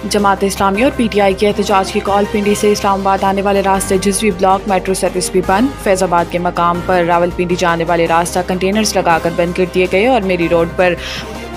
जमात इस्लामी और पीटीआई के एहतजाज की कॉल। पिंडी से इस्लामाबाद आने वाले रास्ते जजवी ब्लॉक मेट्रो सर्विस भी बंद। फैजाबाद के मकाम पर रावलपिंडी जाने वाले रास्ता कंटेनर्स लगाकर बंद कर दिए गए और मेरी रोड पर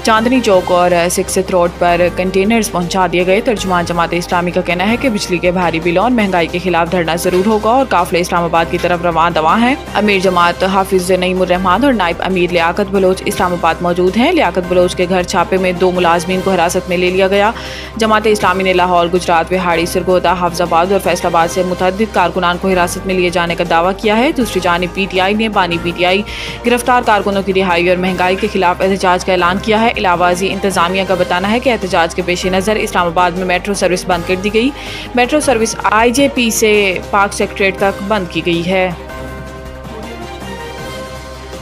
चांदनी चौक और सिक्सथ रोड पर कंटेनर्स पहुंचा दिए गए। तर्जुमान जमात इस्लामी का कहना है कि बिजली के भारी बिलों और महंगाई के खिलाफ धरना जरूर होगा और काफिले इस्लामाबाद की तरफ रवां दवा है। अमीर जमात हाफिज नईमुर रहमान और नायब अमीर लियाकत बलोच इस्लामाबाद मौजूद हैं। लियाकत बलोच के घर छापे में 2 मुलाजमीन को हिरासत में ले लिया गया। जमात इस्लामी ने लाहौर, गुजरात, बिहाड़ी, सरगोदा, हाफिजाबाद और फैसलाबाद से मुतअद्दिद कारकुनान को हिरासत में लिए जाने का दावा किया है। दूसरी जानिब पीटीआई ने बानी पीटीआई गिरफ्तार कारकुनों की रिहाई और महंगाई के खिलाफ एहतजाज का ऐलान किया है। इलाहाबादी इंतजामिया का बताना है कि एहतजाज के पेश नज़र इस्लामाबाद में मेट्रो सर्विस बंद कर दी गई। मेट्रो सर्विस IJP से पाक सेक्रेटेरिएट तक बंद की गई है।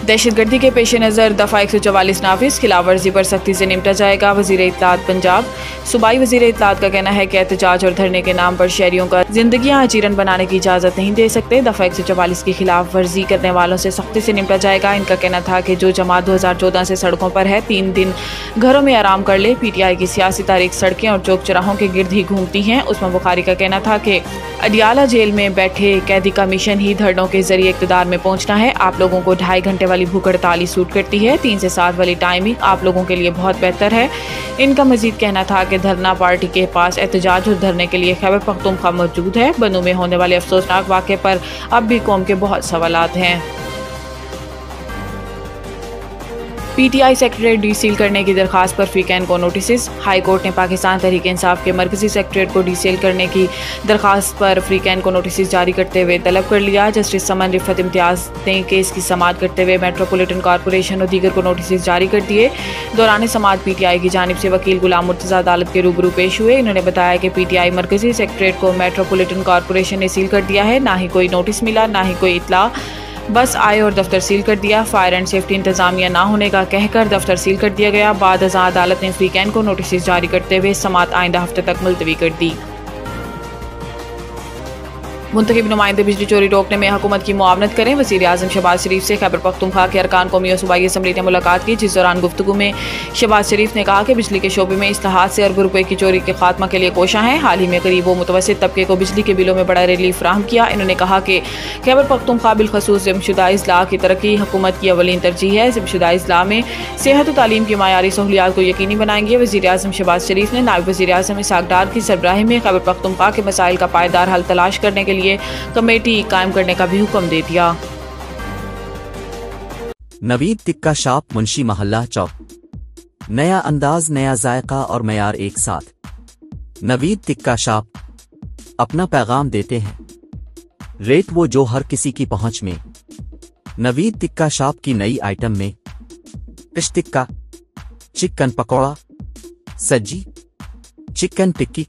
दहशतगर्दी के पेश नज़र दफ़ा 144 नाफिज, खिलाफ वर्जी पर सख्ती से निपटा जाएगा। वज़ीर इत्तलात पंजाब सूबाई वज़ीर इत्तलात का कहना है कि एहतजाज और धरने के नाम पर शहरियों का जिंदगियां अजीरन बनाने की इजाज़त नहीं दे सकते। दफ़ा 144 की खिलाफ वर्जी करने वालों से सख्ती से निपटा जाएगा। इनका कहना था कि जो जमात 2014 से सड़कों पर है 3 दिन घरों में आराम कर ले। PTI की सियासी तारीख सड़कें और चौक चौराहों के गिर्द ही घूमती हैं। उस्मान बुखारी का कहना था कि अडियाला जेल में बैठे कैदी का मिशन ही धरनों के जरिए इक़्तिदार में पहुंचना है। आप लोगों को 2.5 घंटे वाली भूख हड़ताल सूट करती है। 3 से 7 वाली टाइमिंग आप लोगों के लिए बहुत बेहतर है। इनका मजीद कहना था कि धरना पार्टी के पास एहतजाज और धरने के लिए खैबर पख्तूनख्वा मौजूद है। बनू में होने वाले अफसोसनाक वाक़े पर अब भी कौम के बहुत सवालात हैं। PTI सेक्रेटरीट डीसील करने की दरखास्त पर फ़रीक़ैन को नोटिस। हाई कोर्ट ने पाकिस्तान तहरीक इंसाफ के मरकजी सेक्रेटरीट को डीसील करने की दरखास्त पर फ़रीक़ैन को नोटिस जारी करते हुए तलब कर लिया। जस्टिस समन रिफ़त इम्तियाज़ ने केस की समाअत करते हुए मेट्रोपॉलिटन कॉरपोरेशन और दीगर को नोटिस जारी कर दिए। दौरान समाअत PTI की जानिब से वकील गुलाम मुर्तज़ा अदालत के रूबरू पेश हुए। इन्होंने बताया कि PTI मरकजी सेक्रेटरीट को मेट्रोपॉलिटन कॉरपोरेशन ने सील कर दिया है। ना ही कोई नोटिस मिला, ना ही कोई इत्तला, बस आए और दफ्तर सील कर दिया। फायर एंड सेफ्टी इंतजामिया ना होने का कहकर दफ्तर सील कर दिया गया। बाद अज़ां अदालत ने फ़रीक़ैन को नोटिस जारी करते हुए समाअत आइंदा हफ्ते तक मुलतवी कर दी। मुंतखब नुमाइंदे बिजली चोरी रोकने में हुकूमत की मुआवनत करें। वज़ीर आज़म शहबाज शरीफ से खैबर पख्तूनख्वा के अरकान कौमी और सूबाई असम्बली ने मुलाकात की, जिस दौरान गुफ्तगू में शहबाज शरीफ ने कहा कि बिजली के शोबे में इस्लाहात से अरबों रुपए की चोरी के खात्मा के लिए कोशां हैं। हाल ही में गरीब व मुतवस्सित तबके को बिजली के बिलों में बड़ा रिलीफ फराहम किया। इन्होंने कहा कि खैबर पख्तूनख्वा बिलखसूस ज़िम्मेदार इस्लाह की तरक्की हुकूमत की अवलीन तरजीह है। ज़िम्मेदार इस्लाह में सेहत और तालीम की मायारी सहूलियात को यकीनी बनाएंगे। वज़ीर आज़म शहबाज शरीफ ने नायब वज़ीर आज़म इसहाक डार की सरबराही में खैबर पख्तूनख्वा के मसाइल का पायदार हल तलाश करने के लिए कमेटी कायम करने का भी हुक्म दे दिया। नवीद टिक्का शॉप, मुंशी मोहल्ला चौक। नया अंदाज, नया जायका और मयार एक साथ। नवीद टिक्का शॉप अपना पैगाम देते हैं, रेट वो जो हर किसी की पहुंच में। नवीद टिक्का शॉप की नई आइटम में फिश टिक्का, चिकन पकौड़ा, सज्जी, चिकन टिक्की,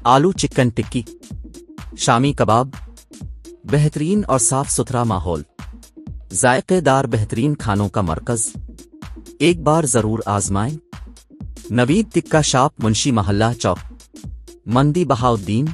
आलू चिकन टिक्की, शामी कबाब, बेहतरीन और साफ सुथरा माहौल, जायकेदार बेहतरीन खानों का मरकज। एक बार जरूर आजमाएं। नवीद टिक्का शॉप, मुंशी मोहल्ला चौक, मंदी बहाउद्दीन।